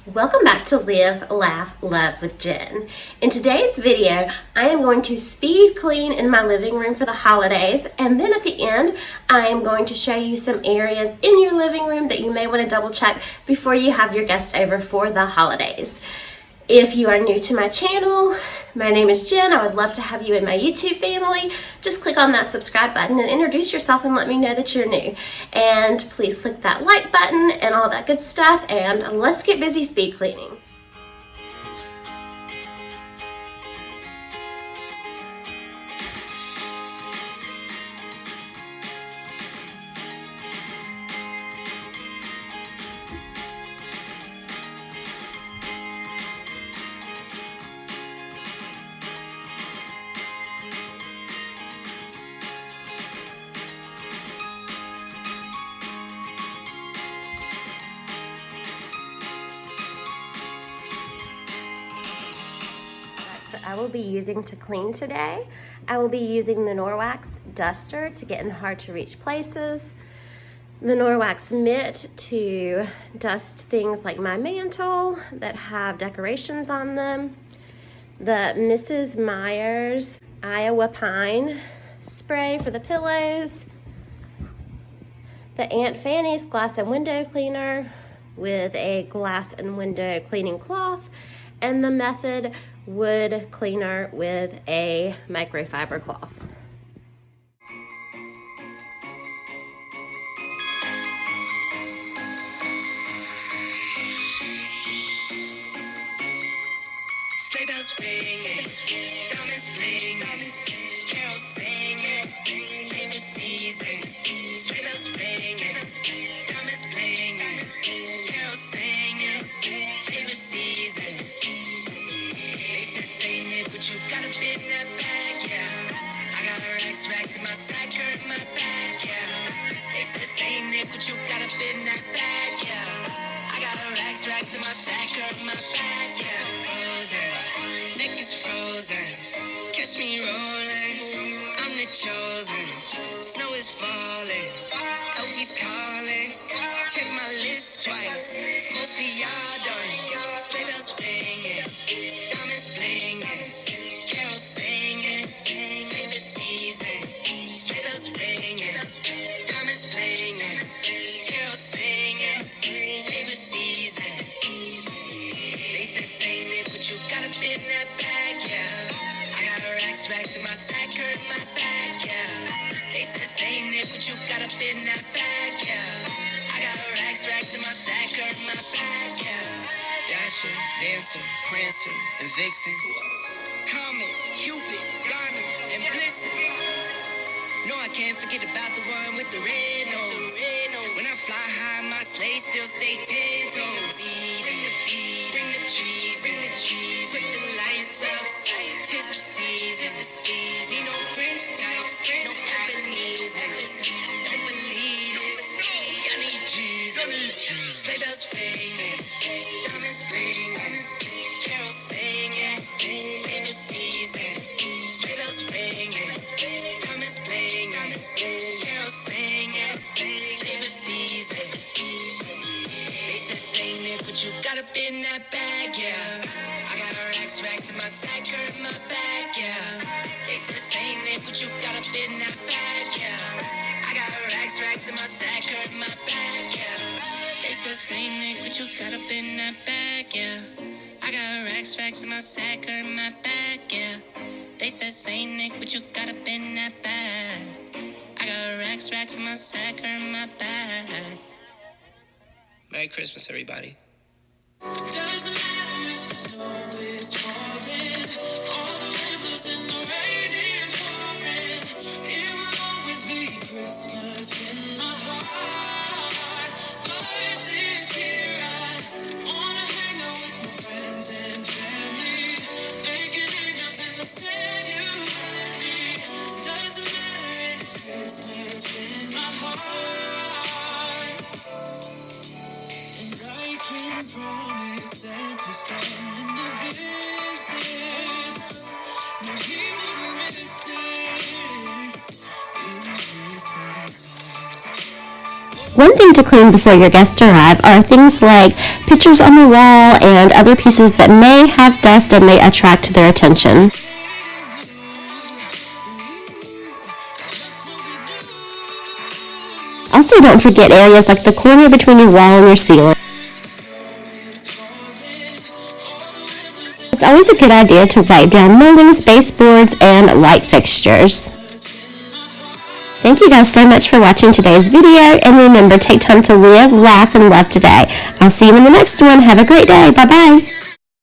Welcome back to Live, Laugh, Love with Jen. In today's video, I am going to speed clean in my living room for the holidays, and then at the end, I am going to show you some areas in your living room that you may want to double check before you have your guests over for the holidays. If you are new to my channel, my name is Jen. I would love to have you in my YouTube family. Just click on that subscribe button and introduce yourself and let me know that you're new. And please click that like button and all that good stuff, and let's get busy speed cleaning. I will be using to clean today. I will be using the Norwax duster to get in hard to reach places, the Norwax mitt to dust things like my mantle that have decorations on them, the Mrs. Meyer's Iowa Pine spray for the pillows, the Aunt Fanny's glass and window cleaner with a glass and window cleaning cloth, and the Method wood cleaner with a microfiber cloth. Sleigh bells ringing, diamonds blinging, carols singing, favorite season. Sleigh bells ringing, diamonds blinging, carols singing, favorite season. But you got a bit in that bag, yeah. I got racks in my sack, hurt my back, yeah. They said say Nick, but you got a bit in that bag, yeah. I got racks in my sack, hurt my back, yeah. Frozen, Nick is frozen. Catch me rolling, I'm the chosen. Snow is falling, Elfie's calling. Check my list twice, most of y'all done. Sleigh bells ringing, diamonds blinging. In that bag, yeah. I got racks in my sack, hurt my back, yeah. They said say Nick, but you got a bit in that bag, yeah. I got racks in my sack, hurt my back, yeah. Dasher, Dancer, Prancer, and Vixen. Comet, Cupid, Donner, and Blitzen. No, I can't forget about the one with the red nose. When I fly high, my sleigh still stay 10 toes. Bring the beat, bring the cheese, put the lights up. Tis the season, need no French types, no Japanese. Don't believe it, y'all need cheese. Sleigh bells ringing, diamonds blinging, carols singing, favorite season. Sleigh bells ringing, diamonds blinging, carols singing, favorite season. They said say Nick, but you got a bit in that bag, yeah. I got racks in my sack, hurt my back, yeah. They said say Nick, but you got a bit in that bag, yeah. I got racks in my sack, hurt my back, yeah. They said say Nick, but you got a bit in that bag, yeah. I got racks in my sack, hurt my back, yeah. They said say Nick, but you got a bit in that bag. I got racks in my sack, hurt my back. Merry Christmas, everybody. Doesn't matter if the snow is falling, all the rainbows and the rain is pouring. It will always be Christmas in my heart. But this year I wanna hang out with my friends and family, making angels in the January. Doesn't matter, it's Christmas in my heart. And I can promise Santa's coming to visit. No, he wouldn't miss this in Christmas times. One thing to clean before your guests arrive are things like pictures on the wall and other pieces that may have dust and may attract their attention. Also, don't forget areas like the corner between your wall and your ceiling. It's always a good idea to wipe down moldings, baseboards, and light fixtures. Thank you guys so much for watching today's video, and remember, take time to live, laugh, and love today. I'll see you in the next one. Have a great day. Bye-bye.